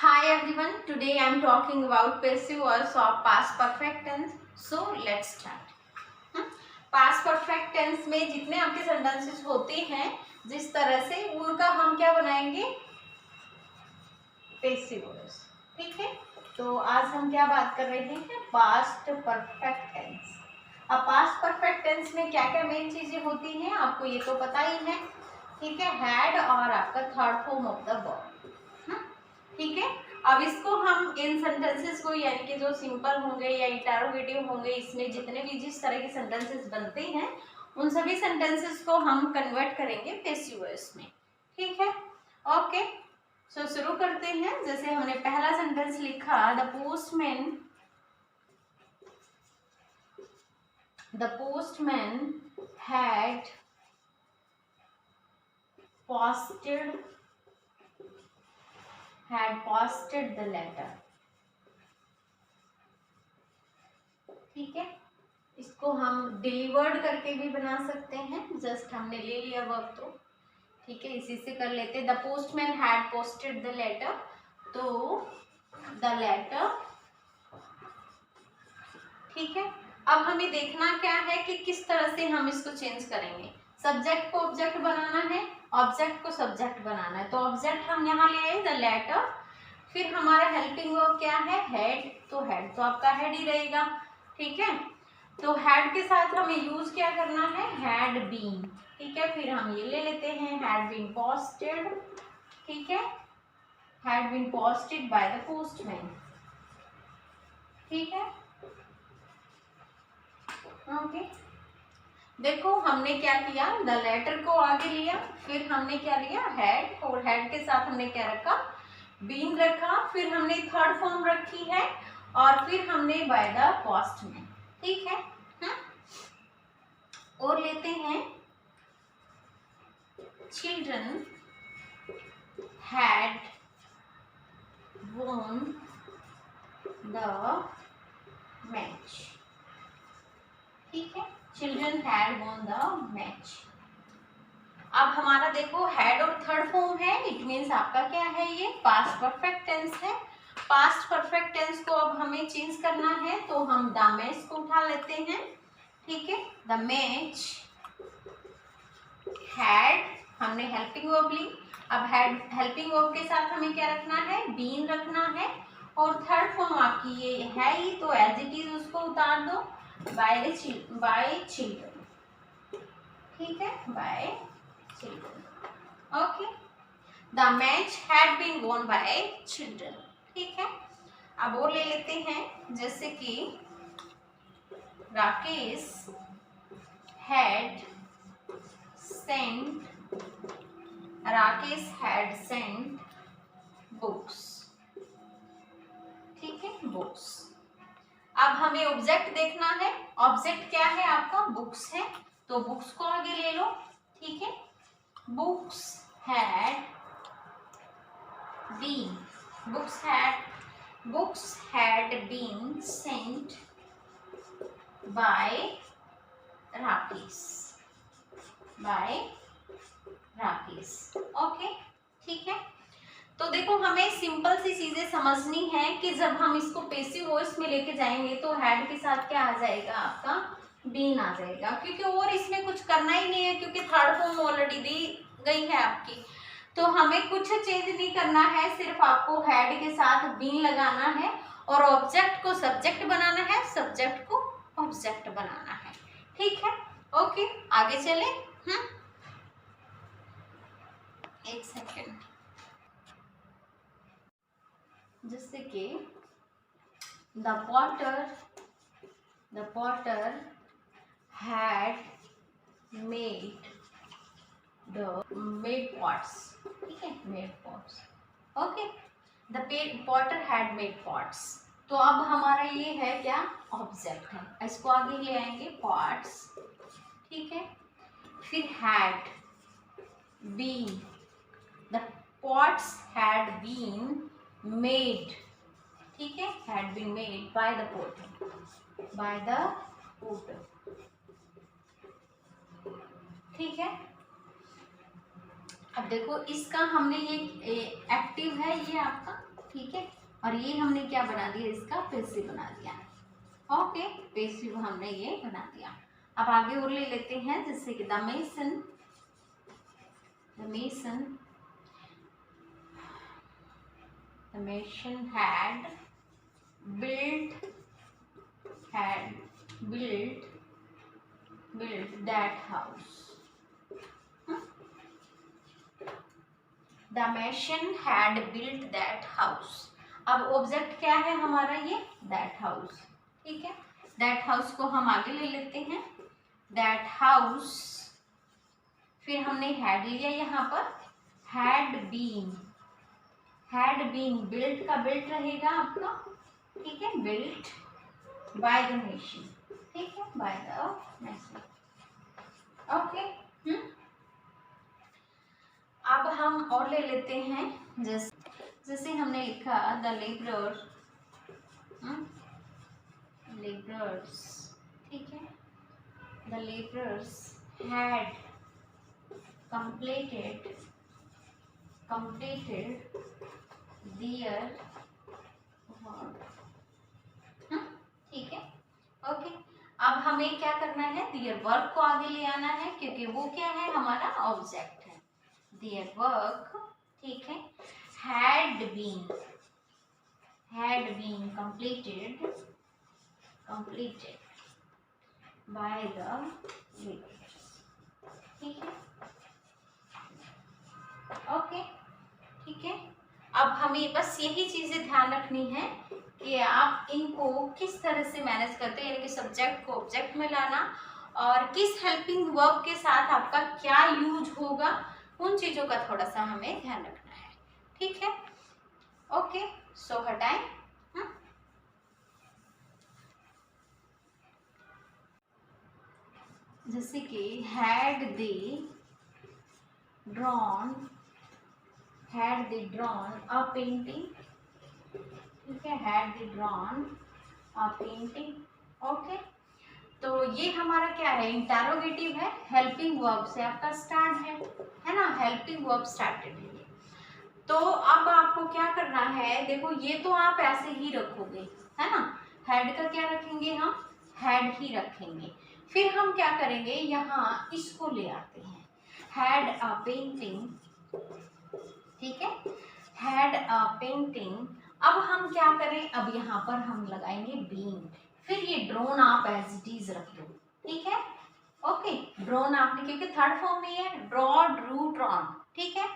Hi everyone, today I am talking about passive voice of past perfect tense. So let's start. Past perfect tense में जितने आपके sentences होते हैं जिस तरह से उनका हम क्या बनाएंगे, passive voice. ठीक है, तो आज हम क्या बात कर रहे हैं, past perfect tense. अब past perfect tense में क्या क्या मेन चीजें होती हैं आपको ये तो पता ही है. ठीक है, had और आपका third form of the verb. ठीक है, अब इसको हम इन सेंटेंसेस को यानी कि जो सिंपल होंगे या इंटरोगेटिव होंगे, इसमें जितने भी जिस तरह के सेंटेंसेस बनते हैं उन सभी सेंटेंसेस को हम कन्वर्ट करेंगे पैसिव वॉइस में. ठीक है, ओके. सो शुरू करते हैं. जैसे हमने पहला सेंटेंस लिखा, the postman had posted the letter. ठीक है, इसको हम डिलीवर्ड करके भी बना सकते हैं. जस्ट हमने ले लिया वर्ब तो ठीक है, इसी से कर लेते. The postman had posted the letter, तो द लेटर. ठीक है, अब हमें देखना क्या है कि किस तरह से हम इसको चेंज करेंगे. सब्जेक्ट को ऑब्जेक्ट बनाना है, ऑब्जेक्ट को सब्जेक्ट बनाना है. तो ऑब्जेक्ट हम यहाँ ले आए द लेटर. फिर हमारा हेल्पिंग वर्ब क्या है, हैड. तो हैड तो आपका हैड ही रहेगा. ठीक है, तो हैड के साथ हमें यूज क्या करना है, हैड बीन. ठीक है, फिर हम ये ले लेते हैं, हैड बीन पोस्टेड. ठीक है, had been posted by the postman. ठीक है, ओके. देखो हमने क्या किया, द लेटर को आगे लिया, फिर हमने क्या लिया, हैड, और हैड के साथ हमने क्या रखा, बीन रखा. फिर हमने थर्ड फॉर्म रखी है, और फिर हमने बाय द पोस्टमैन. ठीक है, और लेते हैं, children had won the match. ठीक है, children had won the match. अब हमारा देखो हैड और थर्ड फॉर्म है, इट मीन्स आपका क्या है, ये पास्ट परफेक्ट टेंस है. पास्ट परफेक्ट टेंस को अब हमें चेंज करना है, तो हम द मैच को उठा लेते हैं. ठीक है, द मैच हैड, हमने हेल्पिंग वर्ब ली. अब हैड हेल्पिंग वर्ब के साथ हमें क्या रखना है, बीन रखना है, और थर्ड फॉर्म आपकी ये है ही, तो एज इट इज उसको उतार दो, बाय चिल्ड्रन. ठीक है, by children. Okay, the match had been won by children. ठीक है, अब वो ले लेते हैं, जैसे कि राकेश हैड सेंट बुक्स. ठीक है, बुक्स. अब हमें ऑब्जेक्ट देखना है. ऑब्जेक्ट क्या है आपका, बुक्स है, तो बुक्स को आगे ले लो. ठीक है, books had been sent by Rakesh. Okay, ठीक है. तो देखो हमें सिंपल सी चीजें समझनी है कि जब हम इसको पैसिव वॉइस में लेके जाएंगे तो हैड के साथ क्या आ जाएगा, आपका बीन आ जाएगा, क्योंकि और इसमें कुछ करना ही नहीं है, क्योंकि थर्ड फॉर्म ऑलरेडी दी गई है आपकी. तो हमें कुछ चेंज नहीं करना है, सिर्फ आपको हैड के साथ बीन लगाना है, और ऑब्जेक्ट को सब्जेक्ट बनाना है, सब्जेक्ट को ऑब्जेक्ट बनाना है. ठीक है, ओके, आगे चले. एक सेकेंड. जैसे कि the Potter had made pots. ठीक है, made pots. Okay, the Potter had made pots. तो अब हमारा ये है क्या, ऑब्जेक्ट है, इसको आगे ले आएंगे, पॉट्स. ठीक है, फिर had been, the pots had been made. ठीक है, had been made by the potter. ठीक है, अब देखो इसका हमने ये एक्टिव है, ये आपका ठीक है, और ये हमने क्या बना दिया, इसका पेसिव बना दिया। ओके, पेसिव हमने ये बना दिया। अब आगे और ले लेते हैं, जैसे कि the mason had built that house. The mason had built that house. अब ऑब्जेक्ट क्या है हमारा, ये that house, ठीक है। that house को हम आगे ले लेते हैं, that house, फिर हमने had लिया यहाँ पर, had been built का built रहेगा आपका, ठीक है, built by the machine, ठीक है, by the machine। ओके, अब हम और ले लेते हैं, जैसे हमने लिखा द laborers, ठीक है, the laborers had completed their work, ठीक है। ओके, अब हमें क्या करना है, their work को आगे ले आना है, क्योंकि वो क्या है, हमारा ऑब्जेक्ट है। their work, ठीक है, had been completed by the laborers, ठीक है। ओके, ठीक है। अब हमें बस यही चीजें ध्यान रखनी है कि आप इनको किस तरह से मैनेज करते हैं, यानी कि सब्जेक्ट को ऑब्जेक्ट में लाना और किस हेल्पिंग वर्ब के साथ आपका क्या यूज होगा, उन चीजों का थोड़ा सा हमें ध्यान रखना है, ठीक है। ओके, सो हटाएं। जैसे कि had they drawn a painting, ठीक है, had they drawn a painting, okay. तो ये हमारा क्या है, इंटरोगेटिव है, हेल्पिंग वर्ब से आपका स्टार्ट है ना, हेल्पिंग वर्ब स्टार्टेड है। तो अब आपको क्या करना है, देखो ये तो आप ऐसे ही रखोगे, है ना, हेड का क्या रखेंगे, हम हेड ही रखेंगे। फिर हम क्या करेंगे, यहाँ इसको ले आते हैं, हैड अ पेंटिंग, ठीक है, हैड अ पेंटिंग। अब हम क्या करें, अब यहाँ पर हम लगाएंगे बीन, फिर ये ड्रोन आप एज इट इज रख दो, ठीक है। ओके, ड्रोन आपने, क्योंकि थर्ड फॉर्म में है, ड्रॉ, ड्रू, ड्रॉन, ठीक है।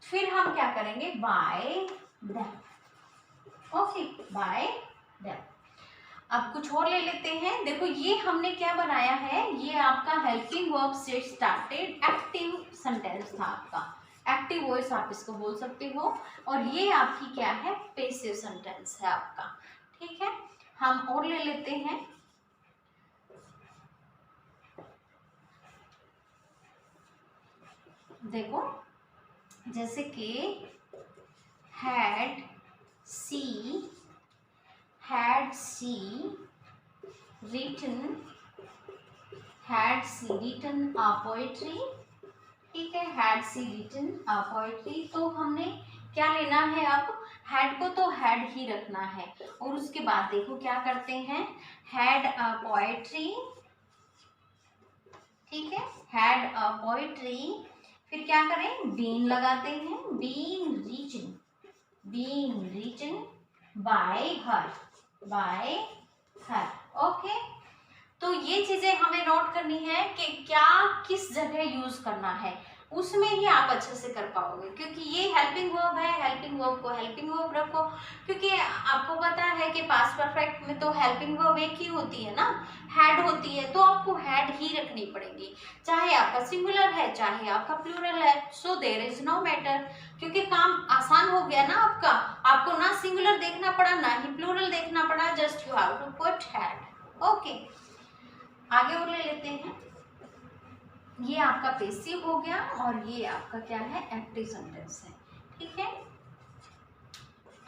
फिर हम क्या करेंगे, bye them, okay, bye them. अब कुछ और ले लेते हैं, देखो ये हमने क्या बनाया है, ये आपका हेल्पिंग वर्ब से स्टार्टेड एक्टिव सेंटेंस था आपका, एक्टिव वॉइस आप इसको बोल सकते हो, और ये आपकी क्या है, पैसिव सेंटेंस है आपका, ठीक है। हम और ले लेते हैं, देखो जैसे कि had she written a poetry, ठीक है, had she written a poetry। तो हमने क्या लेना है, अब had को तो had ही रखना है, और उसके बाद देखो क्या करते हैं, had a poetry, ठीक है, had a poetry, फिर क्या करें, बीन लगाते हैं, been written by her, okay. तो ये चीजें हमें नोट करनी है कि क्या किस जगह यूज करना है, उसमें ही आप अच्छे से कर पाओगे, क्योंकि ये हेल्पिंग वर्ब है, हेल्पिंग वर्ब को हेल्पिंग वर्ब रखो, क्योंकि आपको पता है कि पास्ट परफेक्ट में तो हेल्पिंग वर्ब एक ही होती है ना, हैड होती है, तो आपको हैड ही रखनी पड़ेगी, चाहे आपका सिंगुलर है चाहे आपका प्लूरल है, so there is no matter, क्योंकि काम आसान हो गया ना आपका, आपको ना सिंगुलर देखना पड़ा ना ही प्लूरल देखना पड़ा, just you have to put had. Okay, आगे और ले लेते हैं, ये आपका पैसिव हो गया और ये आपका क्या है, एक्टिव सेंटेंस है, ठीक है।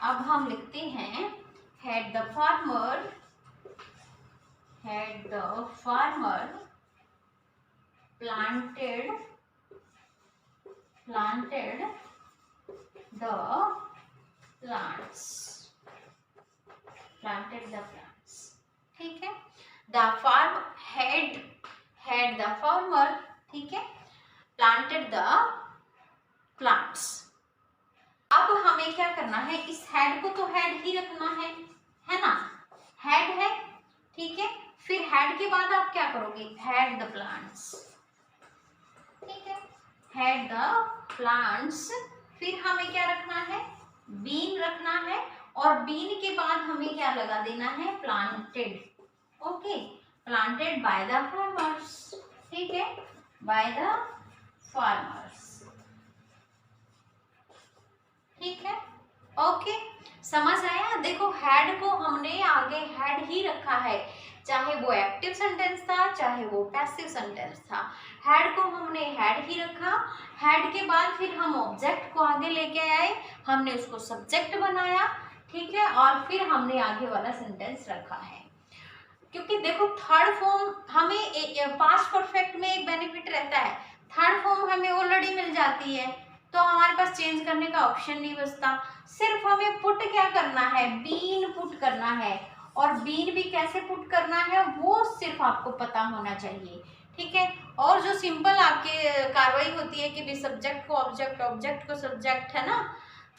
अब हम लिखते हैं, had the farmer planted the plants, planted the plants, ठीक है। The farm had the farmer, ठीक है, planted the plants। अब हमें क्या करना है, इस हेड को तो हेड ही रखना है ना, हेड है, ठीक है। फिर हेड के बाद आप क्या करोगे, हैड द प्लांट्स, ठीक है, हैड द प्लांट्स। फिर हमें क्या रखना है, बीन रखना है, और बीन के बाद हमें क्या लगा देना है, planted, okay, planted by the farmers, ठीक है, बाय द फार्मर्स, ठीक है, ओके। समझ आया। देखो हैड को हमने आगे हैड ही रखा है, चाहे वो एक्टिव सेंटेंस था चाहे वो पैसिव सेंटेंस था, हैड को हमने हैड ही रखा। हैड के बाद फिर हम ऑब्जेक्ट को आगे लेके आए, हमने उसको सब्जेक्ट बनाया, ठीक है, और फिर हमने आगे वाला सेंटेंस रखा है। क्योंकि देखो थर्ड फॉर्म हमें पास्ट परफेक्ट में एक बेनिफिट रहता है, थर्ड फॉर्म हमें ऑलरेडी मिल जाती है, तो हमारे पास चेंज करने का ऑप्शन नहीं बचता। सिर्फ हमें पुट क्या करना है, बीन पुट करना है, और बीन भी कैसे पुट करना है वो सिर्फ आपको पता होना चाहिए, ठीक है। और जो सिंपल आपके कार्रवाई होती है कि भी सब्जेक्ट को ऑब्जेक्ट, ऑब्जेक्ट को सब्जेक्ट, है ना,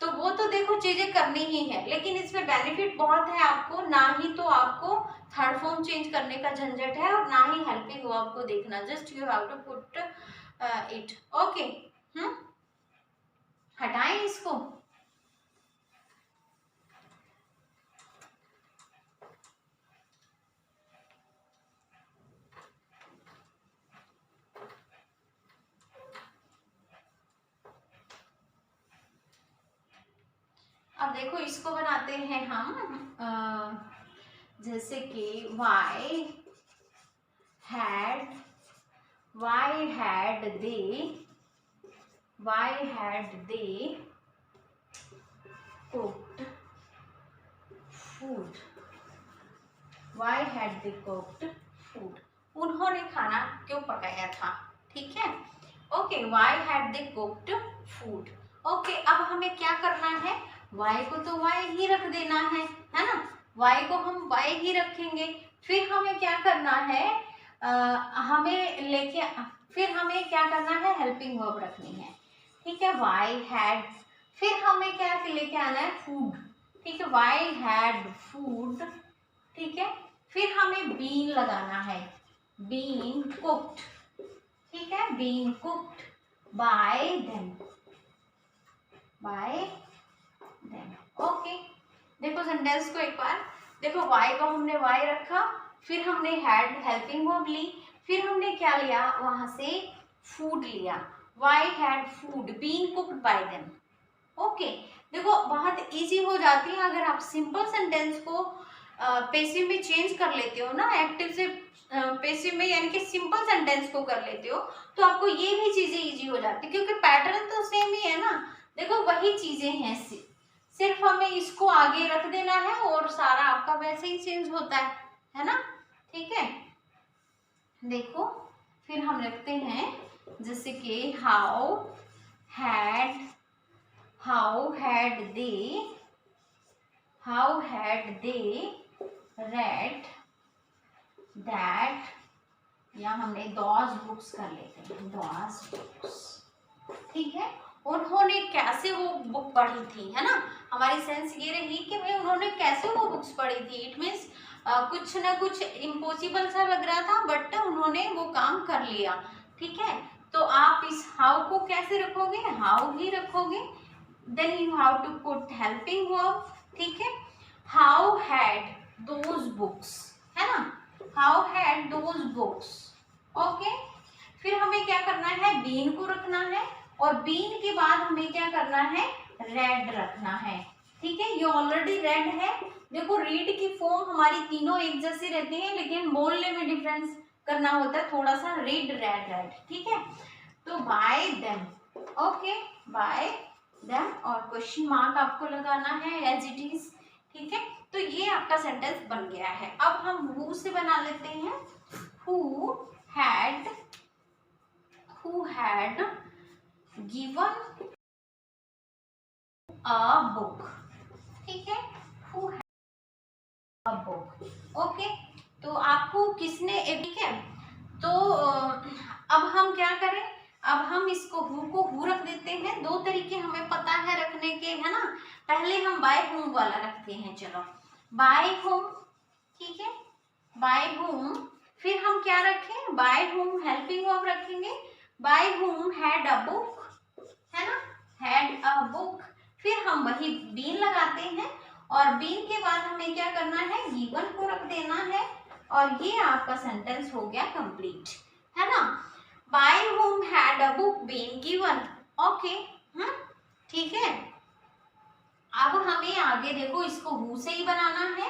तो वो तो देखो चीजें करनी ही है, लेकिन इसमें बेनिफिट बहुत है आपको, ना ही तो आपको थर्ड फॉर्म चेंज करने का झंझट है और ना ही हेल्पिंग वर्ब को देखना, just you have to put it, okay. हटाएं इसको, अब देखो इसको बनाते हैं हम जैसे कि why had they cooked food, why had they cooked food, उन्होंने खाना क्यों पकाया था, ठीक है, okay, why had they cooked food, okay. अब हमें क्या करना है, y को तो y ही रख देना है ना, y को हम y ही रखेंगे। फिर हमें क्या करना है, हमें लेके, फिर हमें क्या करना है, हेल्पिंग वर्ब रखनी है, ठीक है, y had, फिर हमें क्या लेके आना है, फूड, ठीक है, y had food, ठीक है। फिर हमें बीन लगाना है, बीन कुक्ड, ठीक है, been cooked by them, okay. देखो सेंटेंस को एक बार देखो, y को हमने y रखा, फिर हमने हैड हेल्पिंग वर्ब ली, फिर हमने क्या लिया वहां से, फूड लिया, y had food been cooked by them, okay. देखो बहुत इजी हो जाती है अगर आप सिंपल सेंटेंस को पैसिव में चेंज कर लेते हो ना, एक्टिव से पैसिव में, यानी कि सिंपल सेंटेंस को कर लेते हो, तो आपको ये भी चीजें इजी हो जाती है, क्योंकि पैटर्न तो सेम ही है ना, देखो वही चीजें हैं, सिर्फ हमें इसको आगे रख देना है और सारा आपका वैसे ही चेंज होता है ना, ठीक है। देखो फिर हम रखते हैं जैसे कि how had they read that, या हमने those books कर लेते हैं, those books, ठीक है, उन्होंने कैसे वो बुक पढ़ी थी, है ना, हमारी सेंस ये रही कि भाई उन्होंने कैसे वो बुक्स पढ़ी थी, इट मीन्स कुछ ना कुछ इम्पॉसिबल सा लग रहा था बट उन्होंने वो काम कर लिया, ठीक है। तो आप इस हाउ को कैसे रखोगे, हाउ ही रखोगे, then you have to put helping verb, ठीक है, हाउ हैड दोज बुक्स, है ना, how had those books, okay. फिर हमें क्या करना है, बीन को रखना है, और बीन के बाद हमें क्या करना है, रेड रखना है, ठीक है, ये ऑलरेडी रेड है। देखो रीड की फॉर्म हमारी तीनों एक जैसी रहती है, लेकिन बोलने में डिफरेंस करना होता है थोड़ा सा, रीड रेड, ठीक है। तो bye them, okay, bye them, और क्वेश्चन मार्क आपको लगाना है एज इट इज, ठीक है। तो ये आपका सेंटेंस बन गया है। अब हम हु से बना लेते हैं, who had given a book, किसने, ठीक है। तो अब हम क्या करें, अब हम इसको हु को हु रख देते हैं। दो तरीके हमें पता है रखने के, है ना। पहले हम बाय हुम वाला रखते हैं, चलो बाय हुम, ठीक है, बाय हुम। फिर हम क्या रखें, बाय हुम हेल्पिंग वर्ब रखेंगे, by whom had a book, है ना, हैड अ बुक। फिर हम वही बीन लगाते हैं और बीन के बाद हमें क्या करना है, गिवन को रख देना है और ये आपका सेंटेंस हो गया कंप्लीट, है ना। By whom had a book been given? Okay, ठीक है। अब हमें आगे देखो इसको who से ही बनाना है,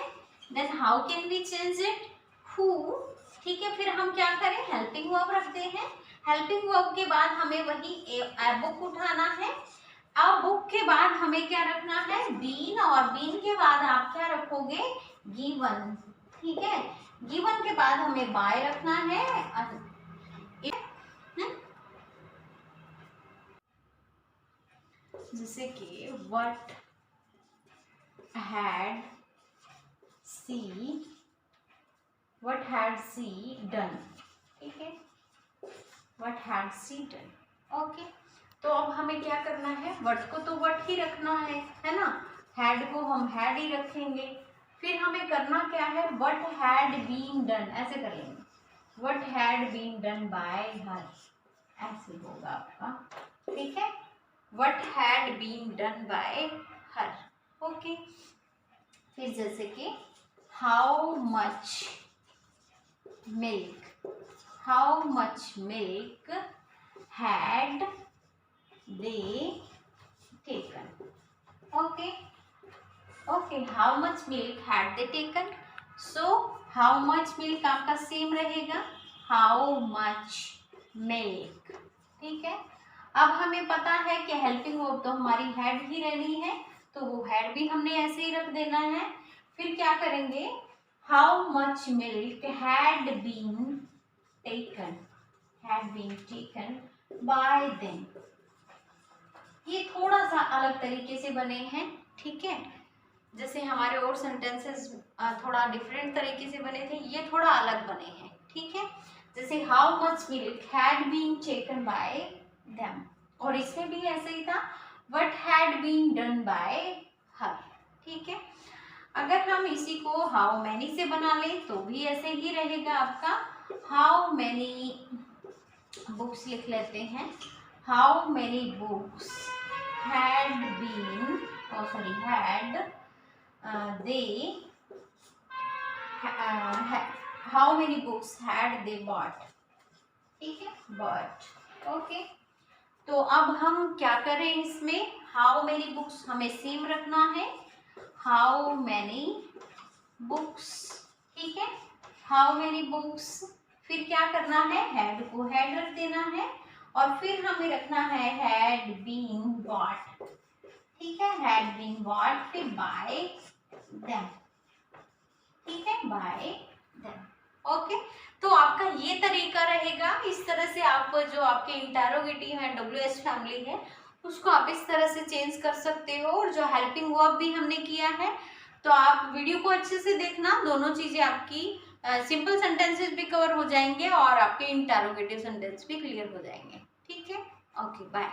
then how can we change it? Who, ठीक है। फिर हम क्या करें, हेल्पिंग वर्ब रखते हैं। हेल्पिंग वर्ब के बाद हमें वही a book उठाना है। अब बुक के बाद हमें क्या रखना है, बीन, और बीन के बाद आप क्या रखोगे, गिवन, ठीक है। गिवन के बाद हमें बाय रखना है। जैसे कि what had she done, ठीक है, what had she done, okay. तो अब हमें क्या करना है, what को तो what ही रखना है ना, had को हम had ही रखेंगे। फिर हमें करना क्या है, what had been done, ऐसे कर लेंगे, what had been done by her, ऐसे होगा आपका, ठीक है, what had been done by her, okay. फिर जैसे कि how much milk had they taken, okay, how much milk had they taken, so how much milk आपका सेम रहेगा, how much milk, ठीक है। अब हमें पता है कि हेल्पिंग वर्ब तो हमारी हैड ही रहनी है, तो वो हैड भी हमने ऐसे ही रख देना है। फिर क्या करेंगे, how much milk had been taken by them. ये थोड़ा सा अलग तरीके से बने हैं, ठीक है। जैसे हमारे और सेंटेंसेस थोड़ा डिफरेंट तरीके से बने थे, ये थोड़ा अलग बने हैं, ठीक है। जैसे how much milk had been taken by them, और इसमें भी ऐसे ही था, what had been done by her, ठीक है। अगर हम इसी को हाउ मैनी से बना लें तो भी ऐसे ही रहेगा आपका, हाउ मैनी बुक्स लिख लेते हैं, how many books had been, how many books had they bought, ठीक है, बॉट, ओके। तो अब हम क्या करें, इसमें हाउ मैनी बुक्स हमें सेम रखना है, हाउ मैनी बुक्स, ठीक है, हाउ मैनी बुक्स। फिर क्या करना है, हैड को हैड रख देना है और फिर हमें रखना है हैड बीन बॉट, ठीक है, हैड बीन बॉट, फिर बाय देम, ठीक है, बाय देम, ओके। तो आपका ये तरीका रहेगा, इस तरह से आप जो आपके इंटरोगेटिव है, WH फैमिली है, उसको आप इस तरह से चेंज कर सकते हो। और जो हेल्पिंग वर्ब भी हमने किया है, तो आप वीडियो को अच्छे से देखना, दोनों चीजें आपकी सिंपल सेंटेंसेस भी कवर हो जाएंगे और आपके इंटरोगेटिव सेंटेंस भी क्लियर हो जाएंगे, ठीक है। Okay, bye.